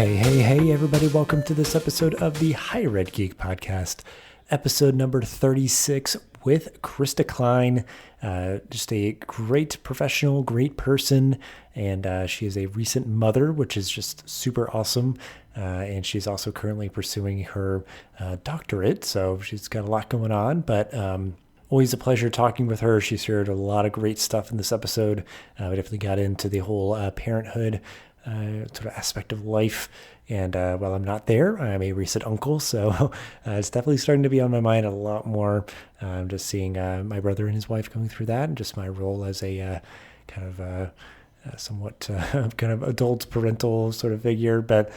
Hey, everybody. Welcome to this episode of the Higher Ed Geek podcast, episode number 36 with Krista Klein. Just a great professional, great person, and she is a recent mother, which is just super awesome. And she's also currently pursuing her doctorate, so she's got a lot going on, but always a pleasure talking with her. She shared a lot of great stuff in this episode. We definitely got into the whole parenthood sort of aspect of life. And while I'm not there, I'm a recent uncle, so it's definitely starting to be on my mind a lot more. Just seeing my brother and his wife going through that, and just my role as a somewhat kind of adult parental sort of figure. But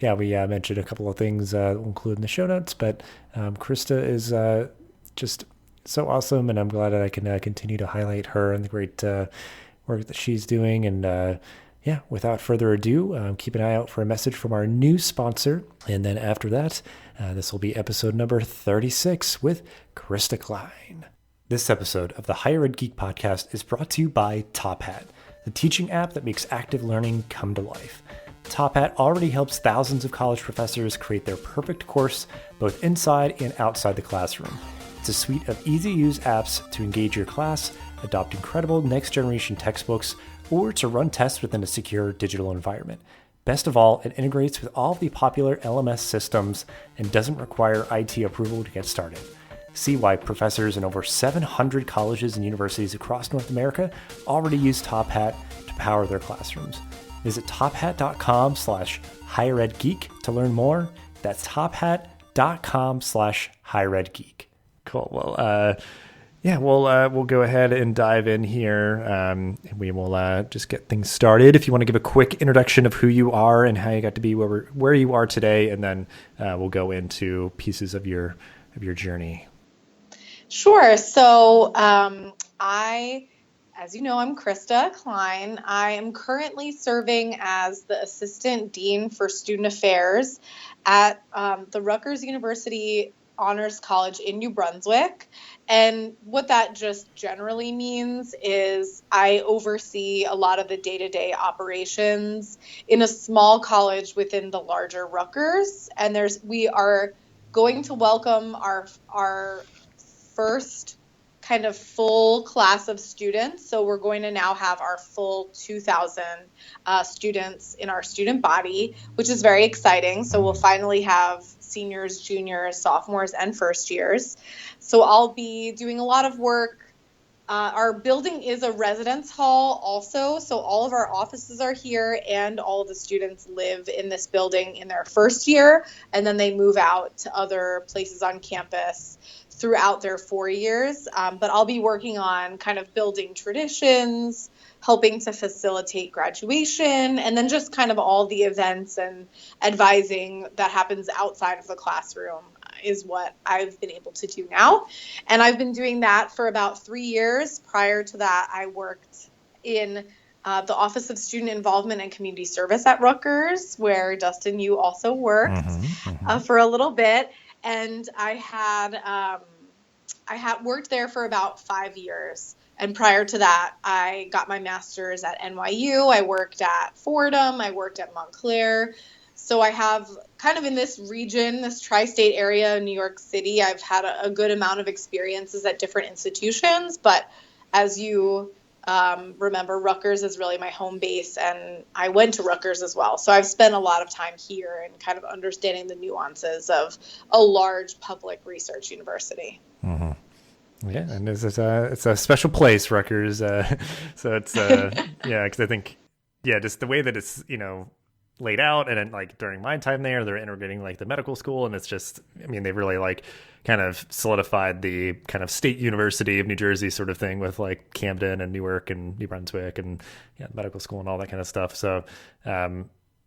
we mentioned a couple of things we'll include in the show notes. But Krista is just so awesome, and I'm glad that I can continue to highlight her and the great work that she's doing. And without further ado, keep an eye out for a message from our new sponsor. And then after that, this will be episode number 36 with Krista Klein. This episode of the Higher Ed Geek podcast is brought to you by Top Hat, the teaching app that makes active learning come to life. Top Hat already helps thousands of college professors create their perfect course, both inside and outside the classroom. It's a suite of easy-to-use apps to engage your class, adopt incredible next-generation textbooks, or to run tests within a secure digital environment. Best of all, it integrates with all of the popular LMS systems and doesn't require IT approval to get started. See why professors in over 700 colleges and universities across North America already use Top Hat to power their classrooms. Visit tophat.com/higheredgeek to learn more. That's tophat.com/higheredgeek. Cool. Well, we'll go ahead and dive in here. We will just get things started. If you want to give a quick introduction of who you are and how you got to be where you are today, and then we'll go into pieces of your journey. Sure. So as you know, I'm Krista Klein. I am currently serving as the Assistant Dean for Student Affairs at the Rutgers University Honors College in New Brunswick. And what that just generally means is I oversee a lot of the day-to-day operations in a small college within the larger Rutgers. And we are going to welcome our first kind of full class of students. So we're going to now have our full 2,000 students in our student body, which is very exciting. So we'll finally have seniors, juniors, sophomores, and first years. So I'll be doing a lot of work. Our building is a residence hall also, so all of our offices are here, and all of the students live in this building in their first year, and then they move out to other places on campus throughout their 4 years. But I'll be working on kind of building traditions, helping to facilitate graduation, and then just kind of all the events and advising that happens outside of the classroom is what I've been able to do now. And I've been doing that for about 3 years. Prior to that, I worked in the Office of Student Involvement and Community Service at Rutgers, where Dustin, you also worked for a little bit. And I had worked there for about 5 years. And prior to that, I got my master's at NYU. I worked at Fordham. I worked at Montclair. So I have kind of in this region, this tri-state area, New York City, I've had a good amount of experiences at different institutions. But as you remember, Rutgers is really my home base, and I went to Rutgers as well. So I've spent a lot of time here and kind of understanding the nuances of a large public research university. Mm-hmm. Yeah, and it's a special place, Rutgers. So it's because I think just the way that it's laid out, and then like during my time there, they're integrating like the medical school, and it's just they really like kind of solidified the kind of State University of New Jersey sort of thing with like Camden and Newark and New Brunswick and medical school and all that kind of stuff. So I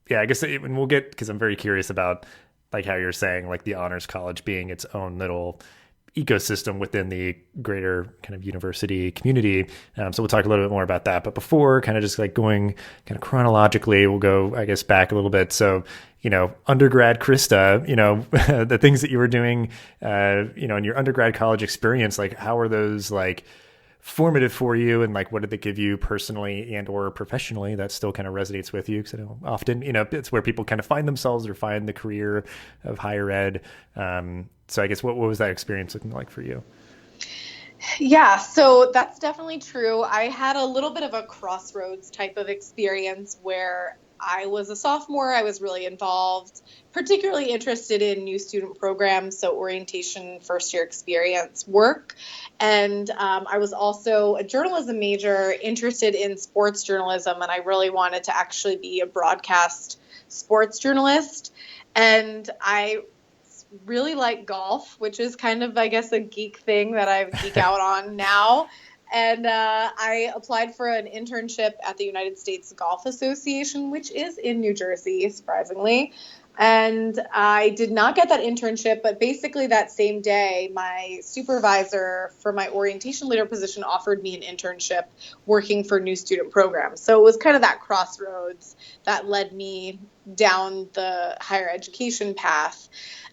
guess and we'll get, because I'm very curious about like how you're saying like the Honors College being its own little ecosystem within the greater kind of university community. So we'll talk a little bit more about that. But before kind of just like going kind of chronologically, we'll go, I guess, back a little bit. So, undergrad Krista, the things that you were doing, in your undergrad college experience, like how are those like formative for you, and like what did they give you personally and or professionally that still kind of resonates with you? Because I know often, it's where people kind of find themselves or find the career of higher ed. So I guess what was that experience looking like for you? Yeah, so that's definitely true. I had a little bit of a crossroads type of experience where I was a sophomore. I was really involved, particularly interested in new student programs, so orientation, first year experience work. And I was also a journalism major, interested in sports journalism, and I really wanted to actually be a broadcast sports journalist. And I really like golf, which is kind of, I guess, a geek thing that I geek out on now. And I applied for an internship at the United States Golf Association, which is in New Jersey, surprisingly. And I did not get that internship, but basically that same day, my supervisor for my orientation leader position offered me an internship working for new student programs. So it was kind of that crossroads that led me down the higher education path.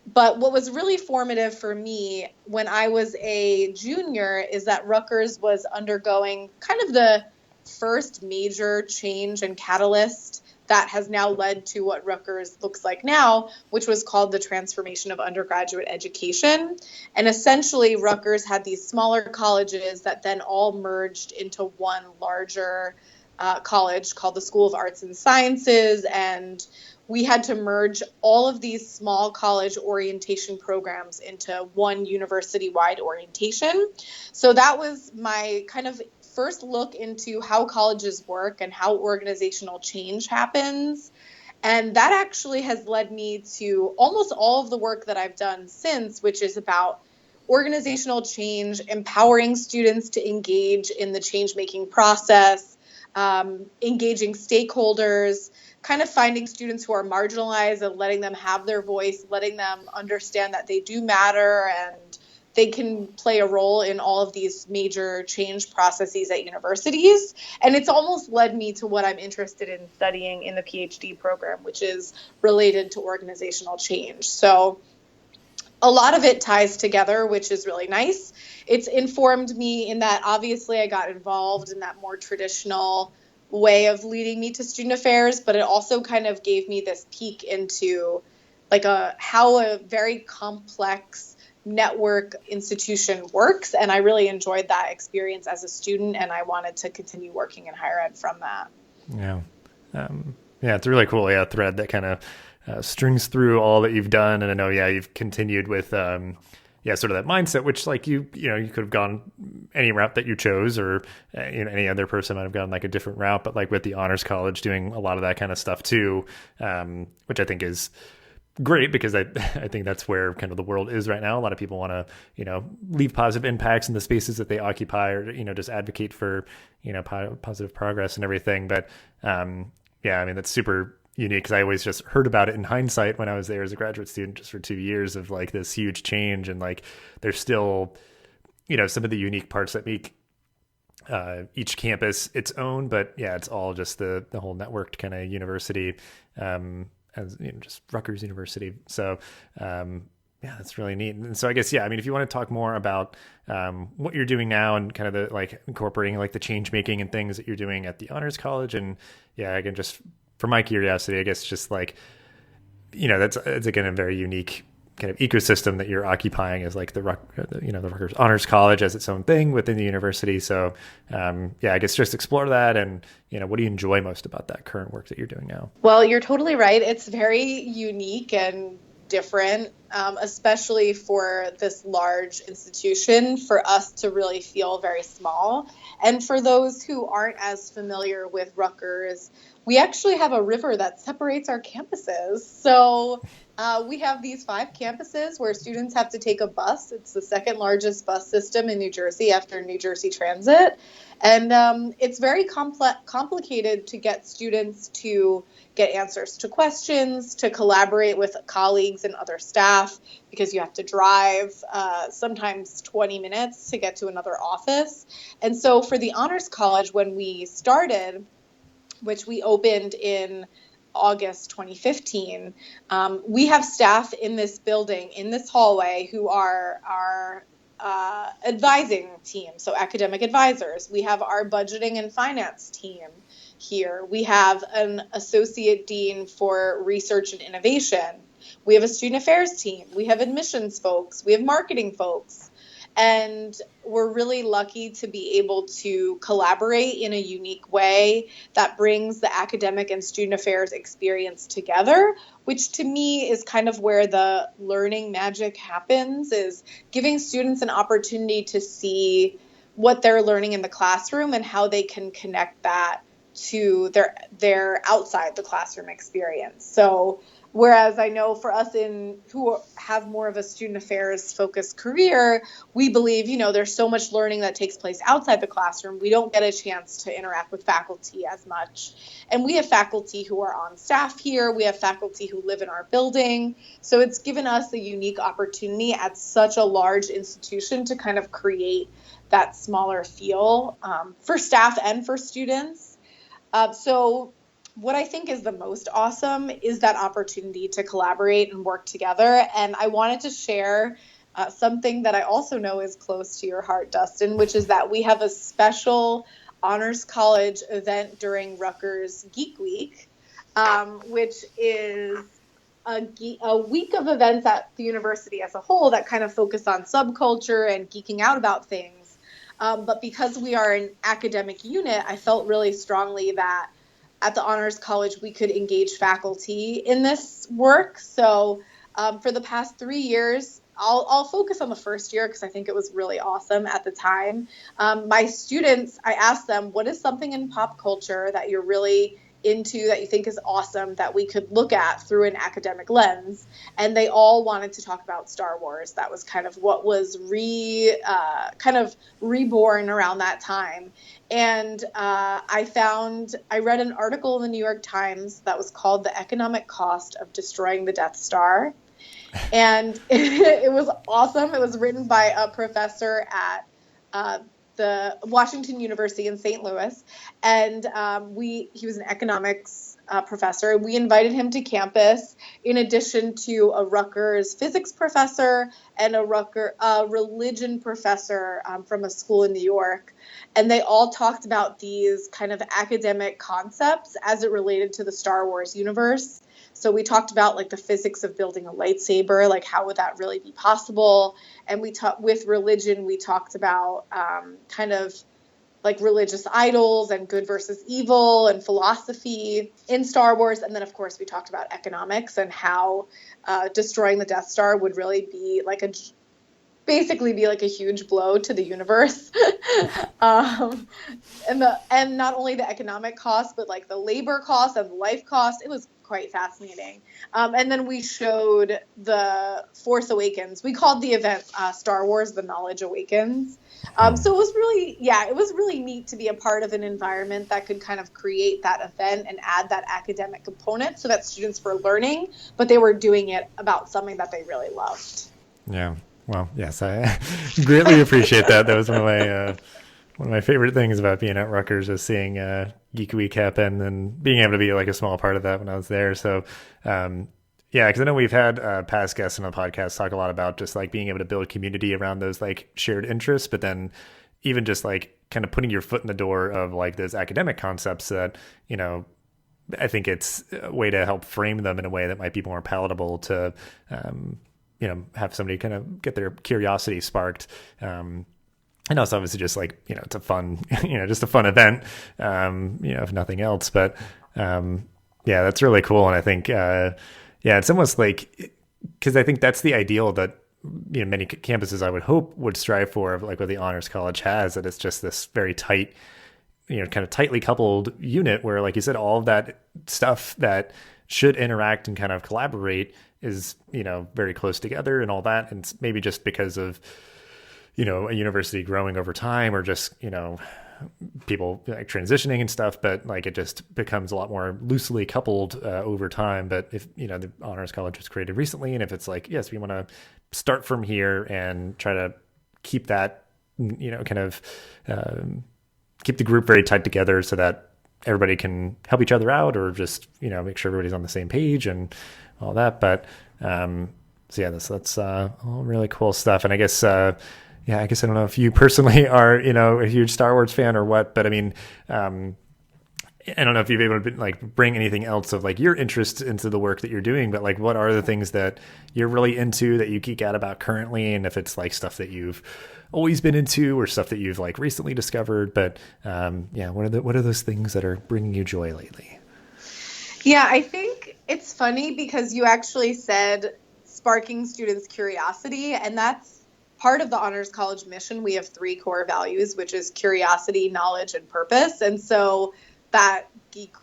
But what was really formative for me when I was a junior is that Rutgers was undergoing kind of the first major change and catalyst that has now led to what Rutgers looks like now, which was called the transformation of undergraduate education. And essentially, Rutgers had these smaller colleges that then all merged into one larger college called the School of Arts and Sciences. And we had to merge all of these small college orientation programs into one university-wide orientation. So that was my kind of first look into how colleges work and how organizational change happens. And that actually has led me to almost all of the work that I've done since, which is about organizational change, empowering students to engage in the change-making process, engaging stakeholders, kind of finding students who are marginalized and letting them have their voice, letting them understand that they do matter and they can play a role in all of these major change processes at universities. And it's almost led me to what I'm interested in studying in the PhD program, which is related to organizational change. So a lot of it ties together, which is really nice. It's informed me in that obviously I got involved in that more traditional way of leading me to student affairs, but it also kind of gave me this peek into like how a very complex network institution works. And I really enjoyed that experience as a student, and I wanted to continue working in higher ed from that. Yeah. Yeah, it's a really cool thread that kind of strings through all that you've done. And I know, you've continued with, sort of that mindset, which like you could have gone any route that you chose, or any other person might have gone like a different route, but like with the Honors College doing a lot of that kind of stuff too, which I think is great, because I think that's where kind of the world is right now. A lot of people want to, leave positive impacts in the spaces that they occupy, or, just advocate for, positive progress and everything. But, I mean, that's super unique, because I always just heard about it in hindsight when I was there as a graduate student just for 2 years of like this huge change. And like, there's still, some of the unique parts that make each campus its own, but it's all just the whole networked kind of university, as just Rutgers University. So, that's really neat. And so I guess, if you want to talk more about what you're doing now and kind of the like incorporating like the change making and things that you're doing at the Honors College, and again, just for my curiosity, I guess just like, it's again a very unique kind of ecosystem that you're occupying as like the Rutgers Honors College as its own thing within the university. So, I guess just explore that, and, what do you enjoy most about that current work that you're doing now? Well, you're totally right. It's very unique and different, especially for this large institution, for us to really feel very small. And for those who aren't as familiar with Rutgers, we actually have a river that separates our campuses. So we have these 5 campuses where students have to take a bus. It's the second largest bus system in New Jersey after New Jersey Transit. And it's very complicated to get students to get answers to questions, to collaborate with colleagues and other staff, because you have to drive sometimes 20 minutes to get to another office. And so for the Honors College, when we started, which we opened in August 2015, we have staff in this building, in this hallway, who are advising team, so academic advisors. We have our budgeting and finance team here. We have an associate dean for research and innovation. We have a student affairs team. We have admissions folks. We have marketing folks. And we're really lucky to be able to collaborate in a unique way that brings the academic and student affairs experience together, which to me is kind of where the learning magic happens, is giving students an opportunity to see what they're learning in the classroom and how they can connect that to their outside the classroom experience. So whereas I know for us who have more of a student affairs focused career, we believe, there's so much learning that takes place outside the classroom. We don't get a chance to interact with faculty as much. And we have faculty who are on staff here. We have faculty who live in our building. So it's given us a unique opportunity at such a large institution to kind of create that smaller feel for staff and for students. So what I think is the most awesome is that opportunity to collaborate and work together. And I wanted to share something that I also know is close to your heart, Dustin, which is that we have a special Honors College event during Rutgers Geek Week, which is a week of events at the university as a whole that kind of focus on subculture and geeking out about things. But because we are an academic unit, I felt really strongly that at the Honors College, we could engage faculty in this work. So for the past 3 years, I'll focus on the first year because I think it was really awesome at the time. My students, I asked them, what is something in pop culture that you're really into that you think is awesome that we could look at through an academic lens? And they all wanted to talk about Star Wars. That was kind of what was reborn around that time. And I read an article in the New York Times that was called The Economic Cost of Destroying the Death Star. And it was awesome. It was written by a professor at the Washington University in St. Louis, and he was an economics professor. We invited him to campus in addition to a Rutgers physics professor and a religion professor from a school in New York. And they all talked about these kind of academic concepts as it related to the Star Wars universe. So we talked about like the physics of building a lightsaber, like how would that really be possible? And with religion, we talked about kind of like religious idols and good versus evil and philosophy in Star Wars. And then, of course, we talked about economics and how destroying the Death Star would really be basically be like a huge blow to the universe. And not only the economic cost, but like the labor cost and the life cost. It was quite fascinating. And then we showed the Force Awakens. We called the event Star Wars: The Knowledge Awakens. So it was really neat to be a part of an environment that could kind of create that event and add that academic component so that students were learning, but they were doing it about something that they really loved. Yeah. Well, yes, I greatly appreciate that. That was one of my favorite things about being at Rutgers is seeing Geeky Week happen and being able to be like a small part of that when I was there. So, yeah, because I know we've had past guests on the podcast talk a lot about just like being able to build community around those like shared interests, but then even just like kind of putting your foot in the door of like those academic concepts that, I think it's a way to help frame them in a way that might be more palatable to, have somebody kind of get their curiosity sparked. And also obviously just like, it's a fun, just a fun event, if nothing else, but, yeah, that's really cool. And I think, it's almost like, cause I think that's the ideal that, many campuses I would hope would strive for, like what the Honors College has, that it's just this very tight, kind of tightly coupled unit where, like you said, all of that stuff that should interact and kind of collaborate is, very close together and all that. And maybe just because of, a university growing over time or just, people like transitioning and stuff, but like it just becomes a lot more loosely coupled over time. But if, the Honors College was created recently, and if it's like, yes, we want to start from here and try to keep that, kind of keep the group very tight together so that everybody can help each other out or just, make sure everybody's on the same page and all that. But so yeah, that's all really cool stuff. And I guess, yeah, I guess I don't know if you personally are, a huge Star Wars fan or what, but I mean, I don't know if you've been able to like bring anything else of like your interest into the work that you're doing, but like what are the things that you're really into that you geek out about currently, and if it's like stuff that you've always been into or stuff that you've like recently discovered, but yeah, what are those things that are bringing you joy lately? Yeah, I think it's funny because you actually said sparking students' curiosity, and that's part of the Honors College mission. We have 3 core values, which is curiosity, knowledge, and purpose. And so that Geek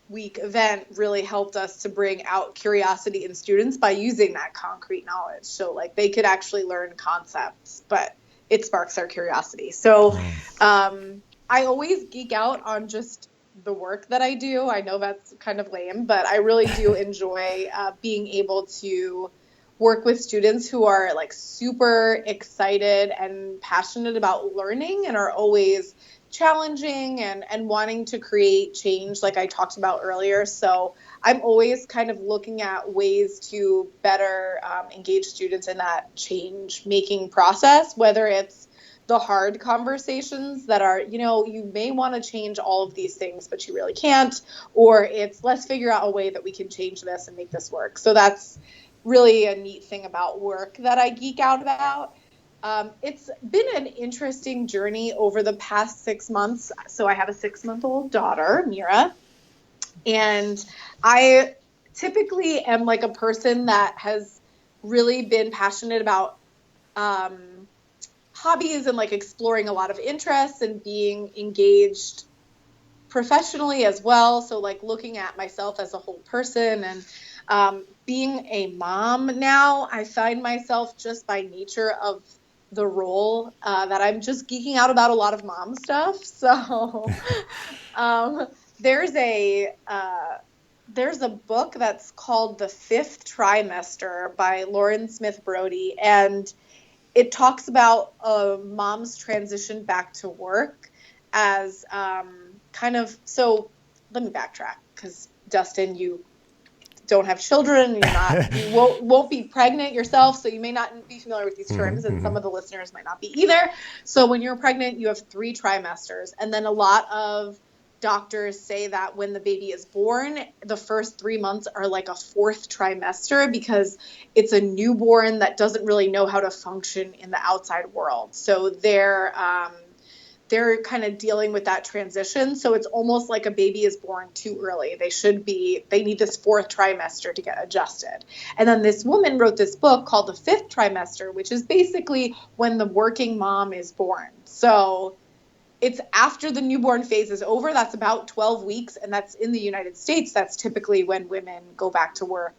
Week event really helped us to bring out curiosity in students by using that concrete knowledge. So like they could actually learn concepts, but it sparks their curiosity. So I always geek out on just the work that I do. I know that's kind of lame, but I really do enjoy being able to work with students who are like super excited and passionate about learning and are always challenging and wanting to create change like I talked about earlier. So I'm always kind of looking at ways to better engage students in that change making process, whether it's the hard conversations that are, you may want to change all of these things, but you really can't, or it's let's figure out a way that we can change this and make this work. So that's really a neat thing about work that I geek out about. It's been an interesting journey over the past 6 months. So I have a 6-month-old daughter, Mira, and I typically am like a person that has really been passionate about hobbies and like exploring a lot of interests and being engaged professionally as well. So like looking at myself as a whole person and being a mom now, I find myself just by nature of the role that I'm just geeking out about a lot of mom stuff. So there's a book that's called The Fifth Trimester by Lauren Smith Brody, and it talks about a mom's transition back to work as so let me backtrack because Dustin, you don't have children, you won't be pregnant yourself, so you may not be familiar with these terms, and some of the listeners might not be either. So when you're pregnant, you have 3 trimesters, and then a lot of doctors say that when the baby is born, the first 3 months are like a 4th trimester because it's a newborn that doesn't really know how to function in the outside world. So they're kind of dealing with that transition. So it's almost like a baby is born too early. They need this 4th trimester to get adjusted. And then this woman wrote this book called The Fifth Trimester, which is basically when the working mom is born. So it's after the newborn phase is over. That's about 12 weeks. And that's in the United States. That's typically when women go back to work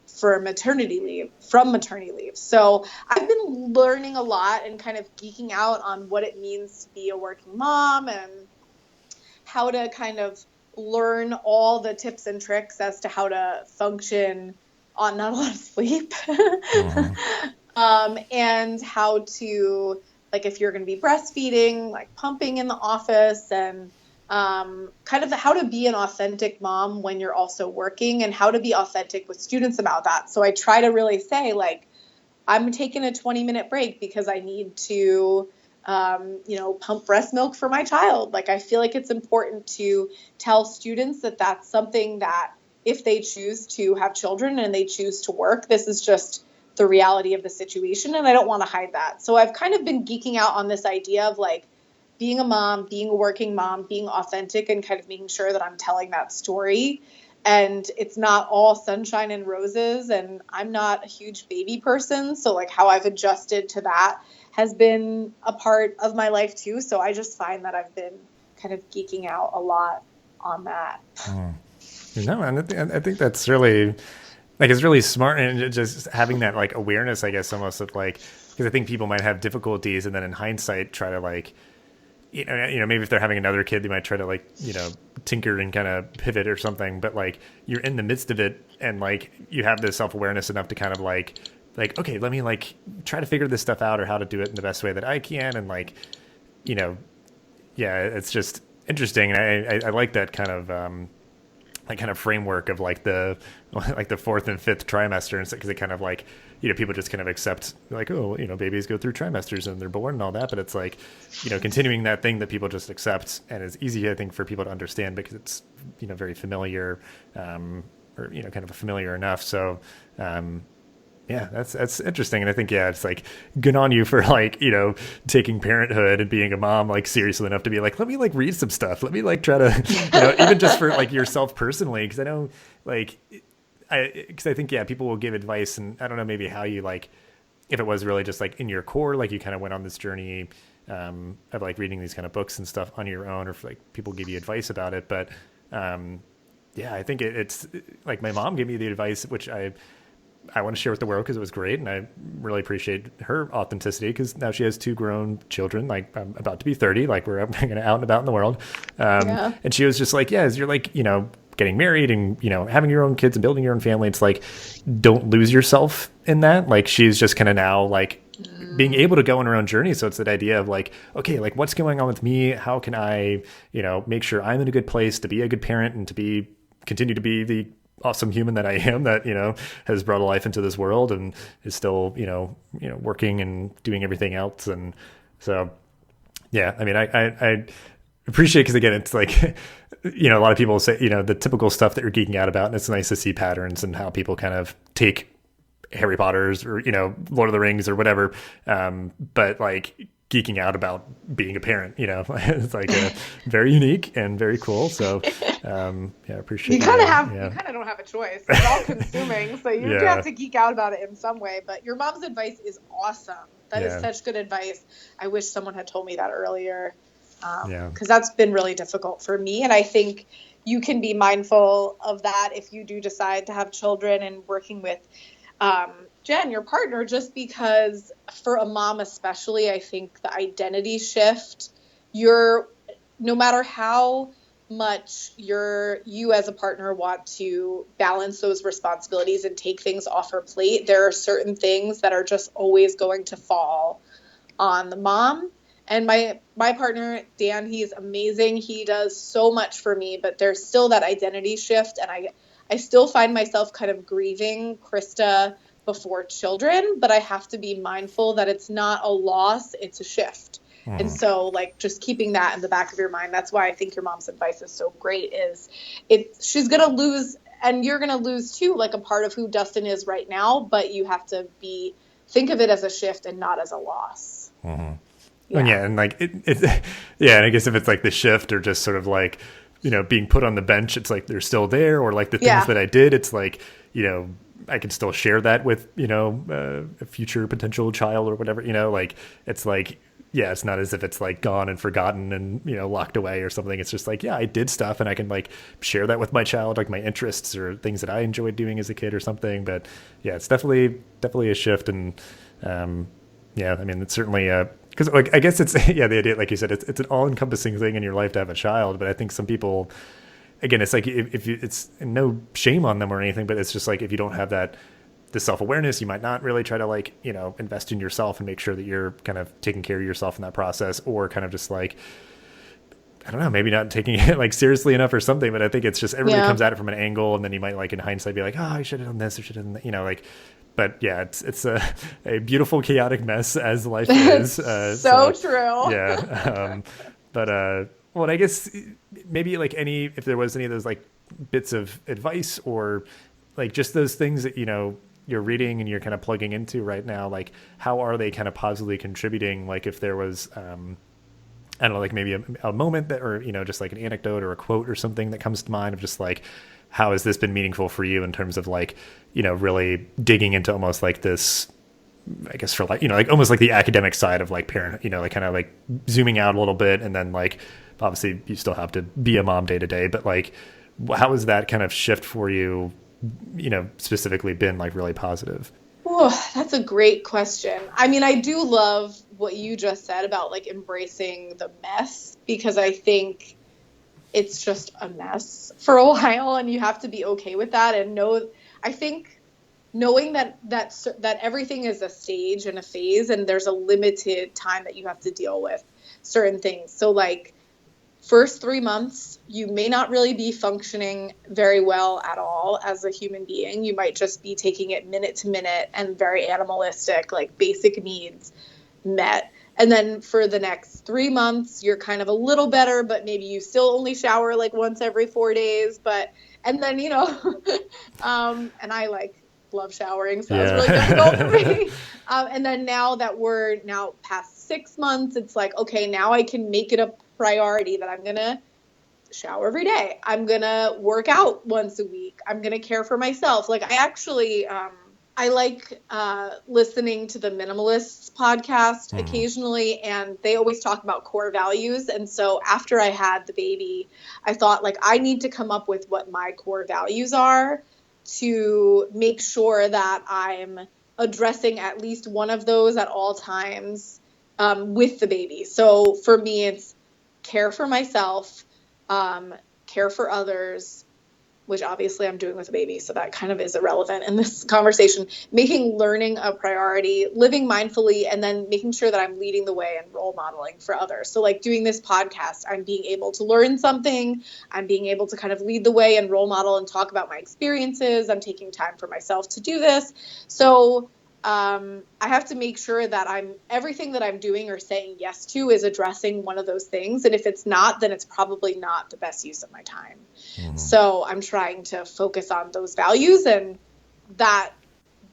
from maternity leave. So I've been learning a lot and kind of geeking out on what it means to be a working mom and how to kind of learn all the tips and tricks as to how to function on not a lot of sleep. And how to, like, if you're going to be breastfeeding, like pumping in the office, and kind of how to be an authentic mom when you're also working, and how to be authentic with students about that. So I try to really say, like, I'm taking a 20-minute break because I need to, pump breast milk for my child. Like, I feel like it's important to tell students that that's something that if they choose to have children and they choose to work, this is just the reality of the situation. And I don't want to hide that. So I've kind of been geeking out on this idea of like, being a mom, being a working mom, being authentic, and kind of making sure that I'm telling that story. And it's not all sunshine and roses, and I'm not a huge baby person. So like how I've adjusted to that has been a part of my life too. So I just find that I've been kind of geeking out a lot on that. No, and I think that's really, like, it's really smart, and just having that like awareness, I guess, almost of like, because I think people might have difficulties and then in hindsight try to like, maybe if they're having another kid, they might try to like, tinker and kind of pivot or something. But like you're in the midst of it, and like you have this self-awareness enough to kind of like, okay, let me like try to figure this stuff out, or how to do it in the best way that I can. And like, yeah, it's just interesting. And I like that kind of like kind of framework of like the fourth and fifth trimester, and because it kind of like, people just kind of accept like, oh, babies go through trimesters and they're born and all that, but it's like, continuing that thing that people just accept and is easy, I think, for people to understand because it's very familiar, or kind of familiar enough. So yeah, that's interesting. And I think, it's like good on you for like, taking parenthood and being a mom, like seriously enough to be like, let me like read some stuff. Let me like try to, even just for like yourself personally. Cause I know like, cause I think, people will give advice, and I don't know maybe how you like, if it was really just like in your core, like you kind of went on this journey, of like reading these kind of books and stuff on your own, or if like people give you advice about it. But, I think it's like my mom gave me the advice, which I want to share with the world because it was great, and I really appreciate her authenticity because now she has 2 grown children. Like I'm about to be 30, like we're going to out and about in the world. And she was just like, as you're like, getting married and, having your own kids and building your own family, it's like, don't lose yourself in that. Like she's just kind of now like being able to go on her own journey. So it's that idea of like, okay, like what's going on with me? How can I, make sure I'm in a good place to be a good parent and to continue to be the awesome human that I am, that, has brought a life into this world and is still, working and doing everything else. And so, I mean, I appreciate, because again, it's like, a lot of people say, the typical stuff that you're geeking out about, and it's nice to see patterns and how people kind of take Harry Potter's or, Lord of the Rings or whatever. But like geeking out about being a parent, it's like very unique and very cool. So, I appreciate you kind of don't have a choice. It's all consuming. So you do have to geek out about it in some way, but your mom's advice is awesome. That is such good advice. I wish someone had told me that earlier. Because that's been really difficult for me. And I think you can be mindful of that if you do decide to have children, and working with Jen, your partner, just because for a mom especially, I think the identity shift, no matter how much you as a partner want to balance those responsibilities and take things off her plate, there are certain things that are just always going to fall on the mom. And my partner, Dan, he's amazing. He does so much for me, but there's still that identity shift. And I still find myself kind of grieving Krista before children, but I have to be mindful that it's not a loss, it's a shift. And so like just keeping that in the back of your mind, that's why I think your mom's advice is so great, she's going to lose, and you're going to lose too, like a part of who Dustin is right now, but you have to think of it as a shift and not as a loss. And like and I guess if it's like the shift or just sort of like, being put on the bench, it's like they're still there, or like the things that I did, it's like, I can still share that with, a future potential child or whatever, like it's like, it's not as if it's like gone and forgotten and, locked away or something. It's just like, I did stuff and I can like share that with my child, like my interests or things that I enjoyed doing as a kid or something. But it's definitely a shift. And, I mean, it's certainly because like, I guess it's, the idea, like you said, it's an all encompassing thing in your life to have a child. But I think some people, again, it's like, if you, it's no shame on them or anything, but it's just like, if you don't have the self-awareness, you might not really try to like, invest in yourself and make sure that you're kind of taking care of yourself in that process, or kind of just like, I don't know, maybe not taking it like seriously enough or something. But I think it's just, everybody comes at it from an angle, and then you might like in hindsight be like, oh, I should have done this or should have done that, like, but it's a beautiful chaotic mess as life is. So true. But well, I guess maybe like if there was any of those like bits of advice, or like just those things that, you're reading and you're kind of plugging into right now, like how are they kind of positively contributing? Like if there was, I don't know, like maybe a moment that, or, just like an anecdote or a quote or something that comes to mind of just like, how has this been meaningful for you in terms of like, really digging into almost like this, I guess for like, like almost like the academic side of like parent, like kind of like zooming out a little bit. And then like, obviously you still have to be a mom day to day, but like, how has that kind of shift for you, specifically been like really positive? Oh, that's a great question. I mean, I do love what you just said about like embracing the mess, because I think it's just a mess for a while, and you have to be okay with that. And I think knowing that everything is a stage and a phase, and there's a limited time that you have to deal with certain things. So like first 3 months, you may not really be functioning very well at all as a human being. You might just be taking it minute to minute and very animalistic, like basic needs met. And then for the next 3 months, you're kind of a little better, but maybe you still only shower like once every 4 days. And then, and I like love showering, so that was really difficult for me. And then now that we're now past 6 months, it's like, okay, now I can make it a priority that I'm going to shower every day. I'm going to work out once a week. I'm going to care for myself. Like I actually, I like listening to the Minimalists podcast occasionally, and they always talk about core values. And so after I had the baby, I thought like I need to come up with what my core values are to make sure that I'm addressing at least one of those at all times with the baby. So for me, it's care for myself, care for others, which obviously I'm doing with a baby, so that kind of is irrelevant in this conversation. Making learning a priority, living mindfully, and then making sure that I'm leading the way and role modeling for others. So like doing this podcast, I'm being able to learn something. I'm being able to kind of lead the way and role model and talk about my experiences. I'm taking time for myself to do this. So I have to make sure that everything that I'm doing or saying yes to is addressing one of those things. And if it's not, then it's probably not the best use of my time. So I'm trying to focus on those values, and that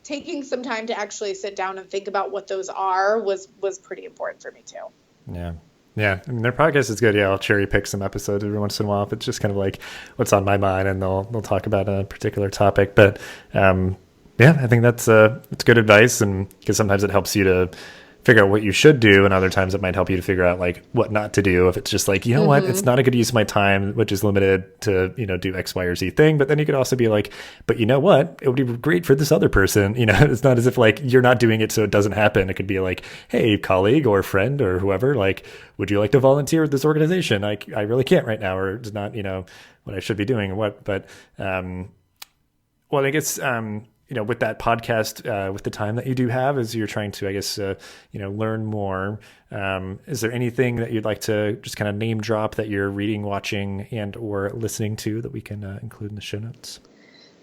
taking some time to actually sit down and think about what those are was pretty important for me too. Yeah. Yeah. I mean, their podcast is good. Yeah. I'll cherry pick some episodes every once in a while if it's just kind of like what's on my mind, and they'll talk about a particular topic. But, yeah, I think that's good advice, and because sometimes it helps you to figure out what you should do, and other times it might help you to figure out like what not to do. If it's just like, what, it's not a good use of my time, which is limited to, do X, Y, or Z thing. But then you could also be like, but you know what, it would be great for this other person. It's not as if like you're not doing it so it doesn't happen. It could be like, hey, colleague or friend or whoever, like, would you like to volunteer with this organization? I really can't right now, or it's not, what I should be doing or what. But, well, I guess, with that podcast, with the time that you do have, as you're trying to, I guess, learn more, is there anything that you'd like to just kind of name drop that you're reading, watching, and or listening to that we can include in the show notes?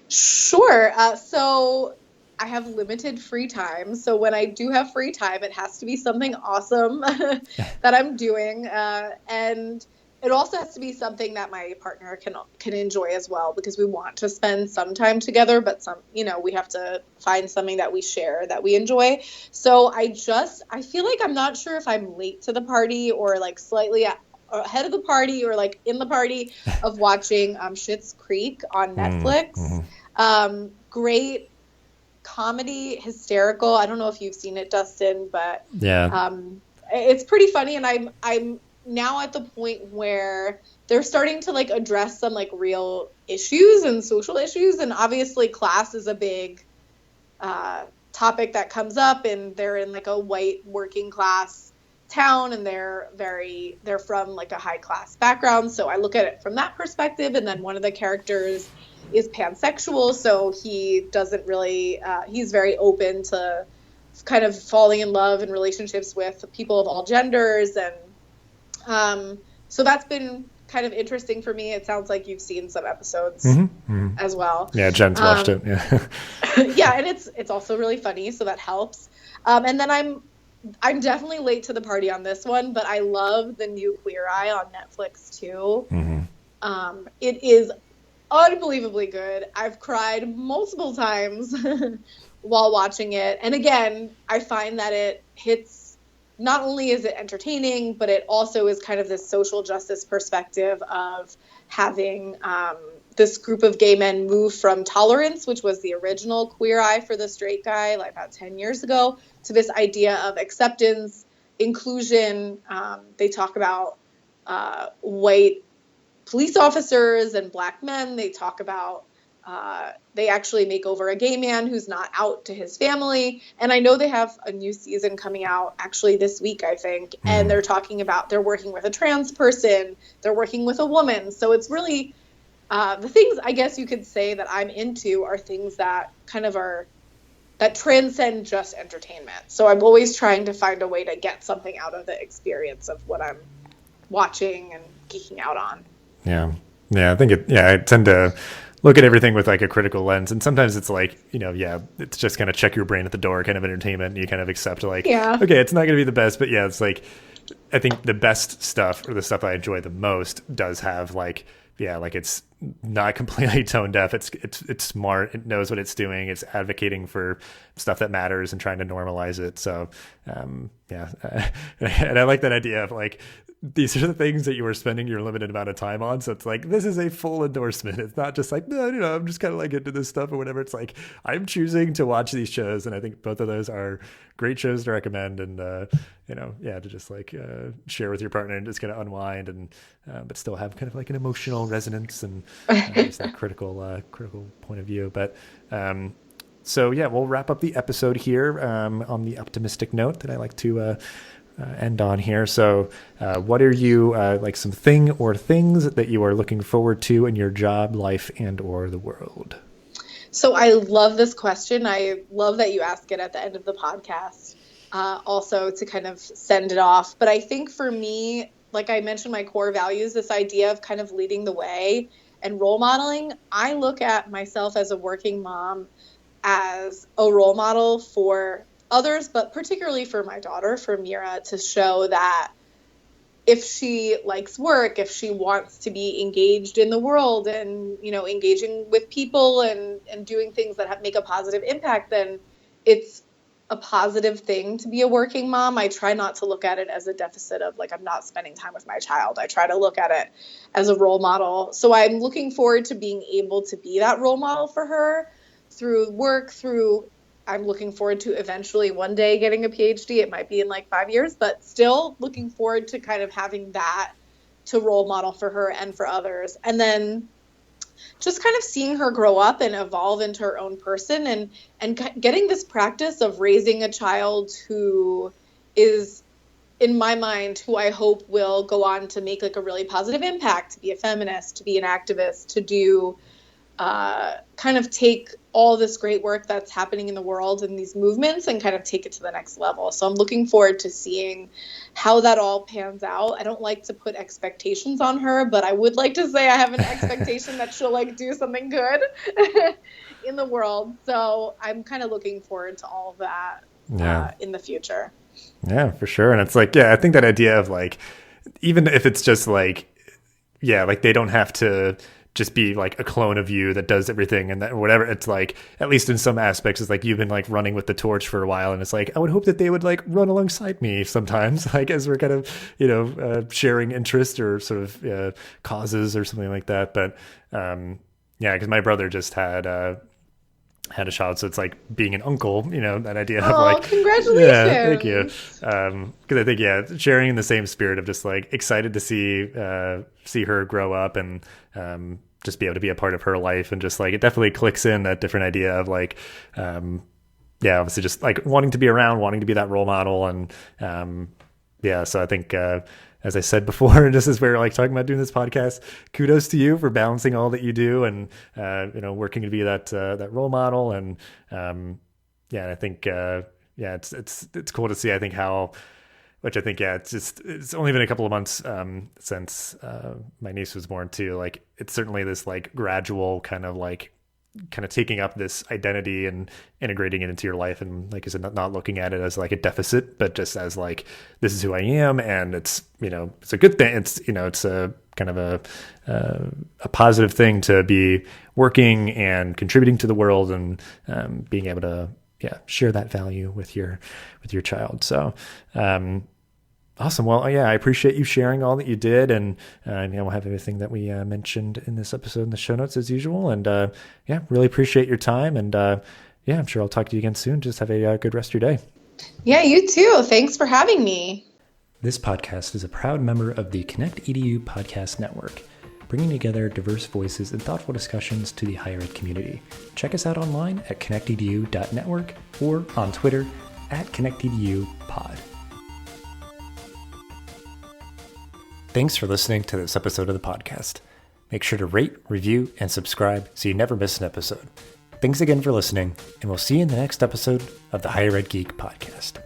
Sure. So I have limited free time. So when I do have free time, it has to be something awesome that I'm doing. And it also has to be something that my partner can enjoy as well, because we want to spend some time together, but we have to find something that we share that we enjoy. So I feel like I'm not sure if I'm late to the party or like slightly ahead of the party or like in the party of watching Schitt's Creek on Netflix. Great comedy, hysterical. I don't know if you've seen it, Dustin, but yeah, it's pretty funny, and I'm now at the point where they're starting to like address some like real issues and social issues. And obviously class is a big topic that comes up, and they're in like a white working class town, and they're from like a high class background. So I look at it from that perspective. And then one of the characters is pansexual. So he doesn't really, he's very open to kind of falling in love in relationships with people of all genders. And so that's been kind of interesting for me. It sounds like you've seen some episodes as well. Yeah, Jen's watched it. Yeah. Yeah, and it's also really funny, so that helps. And then I'm definitely late to the party on this one, but I love the new Queer Eye on Netflix too. It is unbelievably good. I've cried multiple times while watching it. And again, I find that it hits, not only is it entertaining, but it also is kind of this social justice perspective of having this group of gay men move from Tolerance, which was the original Queer Eye for the straight guy, like about 10 years ago, to this idea of acceptance, inclusion. They talk about white police officers and black men. They talk about they actually make over a gay man who's not out to his family. And I know they have a new season coming out actually this week, I think. And they're talking about, they're working with a trans person. They're working with a woman. So it's really, the things I guess you could say that I'm into are things that kind of that transcend just entertainment. So I'm always trying to find a way to get something out of the experience of what I'm watching and geeking out on. Yeah. Yeah. I tend to look at everything with like a critical lens. And sometimes it's like, it's just kind of check your brain at the door kind of entertainment. And you kind of accept like, okay, it's not going to be the best, but yeah, it's like, I think the best stuff or the stuff I enjoy the most does have like, like it's not completely tone deaf. It's smart. It knows what it's doing. It's advocating for stuff that matters and trying to normalize it. So, and I like that idea of like, these are the things that you are spending your limited amount of time on. So it's like, this is a full endorsement. It's not just like, no, I'm just kind of like into this stuff or whatever. It's like, I'm choosing to watch these shows. And I think both of those are great shows to recommend. And, to just like share with your partner and just kind of unwind and, but still have kind of like an emotional resonance and just that critical point of view. But, so yeah, we'll wrap up the episode here on the optimistic note that I like to end on here. So what are you like some thing or things that you are looking forward to in your job, life, and or the world? So I love this question. I love that you ask it at the end of the podcast, also to kind of send it off. But I think for me, like I mentioned, my core values, this idea of kind of leading the way and role modeling. I look at myself as a working mom as a role model for others, but particularly for my daughter, for Mira, to show that if she likes work, if she wants to be engaged in the world and, engaging with people and doing things that make a positive impact, then it's a positive thing to be a working mom. I try not to look at it as a deficit of like, I'm not spending time with my child. I try to look at it as a role model. So I'm looking forward to being able to be that role model for her through work, I'm looking forward to eventually one day getting a PhD. It might be in like 5 years, but still looking forward to kind of having that to role model for her and for others. And then just kind of seeing her grow up and evolve into her own person and getting this practice of raising a child who is, in my mind, who I hope will go on to make like a really positive impact, to be a feminist, to be an activist, to do kind of take all this great work that's happening in the world and these movements and kind of take it to the next level. So I'm looking forward to seeing how that all pans out. I don't like to put expectations on her, but I would like to say I have an expectation that she'll like do something good in the world. So I'm kind of looking forward to all of that in the future. Yeah, for sure. And it's like, I think that idea of like, even if it's just like, like they don't have to just be like a clone of you that does everything and that whatever. It's like, at least in some aspects, it's like you've been like running with the torch for a while. And it's like, I would hope that they would like run alongside me sometimes, like as we're kind of, sharing interest or sort of causes or something like that. But because my brother just had a child. So it's like being an uncle, that idea of like, congratulations. Yeah, thank you. Cause I think, sharing in the same spirit of just like excited to see her grow up and, just be able to be a part of her life. And just like, it definitely clicks in that different idea of like, obviously just like wanting to be around, wanting to be that role model. And, so I think, as I said before, just as we were like talking about doing this podcast, kudos to you for balancing all that you do and, working to be that role model. And, I think, it's cool to see, I think it's only been a couple of months, since, my niece was born too. Like, it's certainly this like gradual kind of taking up this identity and integrating it into your life. And like I said, not looking at it as like a deficit, but just as like, this is who I am. And it's, it's a good thing. It's, it's a kind of a positive thing to be working and contributing to the world and, being able to, share that value with your child. So, awesome. Well, I appreciate you sharing all that you did. And, we'll have everything that we mentioned in this episode in the show notes as usual. And, really appreciate your time. And, I'm sure I'll talk to you again soon. Just have a good rest of your day. Yeah, you too. Thanks for having me. This podcast is a proud member of the Connect EDU podcast network, bringing together diverse voices and thoughtful discussions to the higher ed community. Check us out online at connectedu.network or on Twitter at connectedupod. Thanks for listening to this episode of the podcast. Make sure to rate, review, and subscribe so you never miss an episode. Thanks again for listening, and we'll see you in the next episode of the Higher Ed Geek podcast.